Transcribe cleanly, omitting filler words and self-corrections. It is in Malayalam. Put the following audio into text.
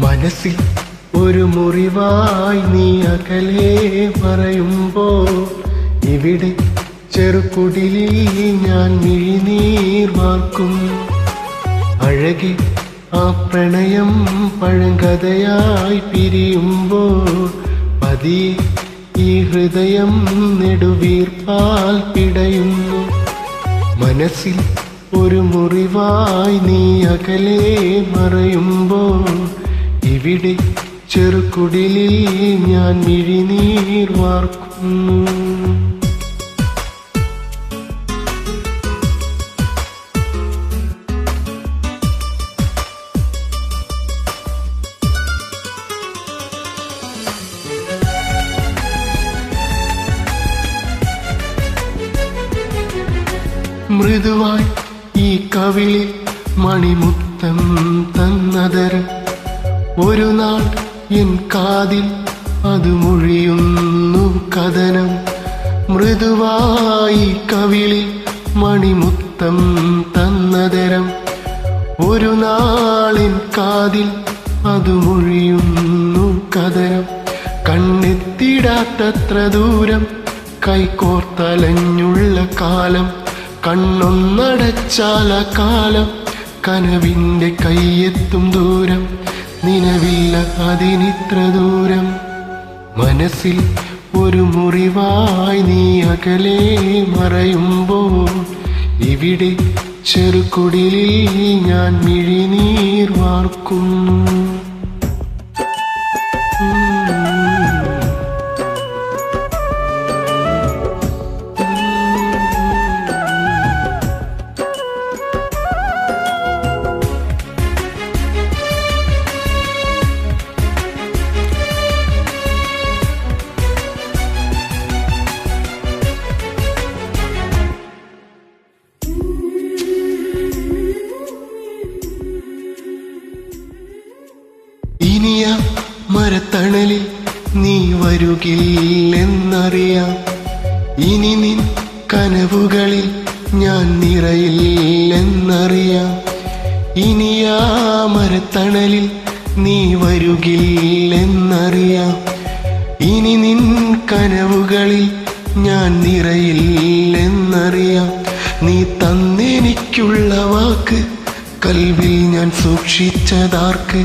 മനസ്സിൽ ഒരു മുറിവായി നീ അകലെ പറയുമ്പോൾ ഇവിടെ ചെറുകുടിലിൽ ഞാൻ മിഴിനീർ വാർക്കും. അഴകെ ആ പ്രണയം പഴങ്കഥയായി പിരിയുമ്പോൾ പതിയെ ഈ ഹൃദയം നെടുവീർപ്പാൽ പിടയുന്നു. മനസ്സിൽ ഒരു മുറിവായി നീ അകലെ മറയുമ്പോൾ ഇവിടെ ചെറുകുടിലിൽ ഞാൻ മിഴിനീർ വാർക്കുന്നു. മൃദുവായി ഈ കവിളിൽ മണിമുത്തം തന്നതരം ഒരു നാൾ എൻ കാതിൽ അത് മൊഴിയുന്നു കഥനം. മൃദുവായി കവിളിൽ മണിമുത്തം തന്നതരം ഒരു നാളിൻ കാതിൽ അത് മൊഴിയുന്നു കഥനം. കണ്ണെത്തിടാത്തത്ര ദൂരം കൈകോർത്തലഞ്ഞുള്ള കാലം, കണ്ണൊന്നടച്ചാല കാലം കനവിൻ്റെ കയ്യെത്തും ദൂരം, നിലവില്ല അതിനിത്ര ദൂരം. മനസ്സിൽ ഒരു മുറിവായി നീ അകലെ മറയുമ്പോൾ ഇവിടെ ചെറുകുടിലിൽ ഞാൻ മിഴിനീർ വാർക്കുന്നു. ഇനിയ മരത്തണലിൽ നീ വരുകില്ലെന്നറിയാം. ഇനി നിൻ കനവുകളിൽ ഞാൻ നിറയില്ലെന്നറിയാം. ഇനിയ മരത്തണലിൽ നീ വരുകില്ലെന്നറിയാം. ഇനി നിൻ കനവുകളിൽ ഞാൻ നിറയില്ലെന്നറിയാം. നീ തന്നെനിക്കുള്ള വാക്ക് കൽവിൽ ഞാൻ സൂക്ഷിച്ചതാർക്ക്.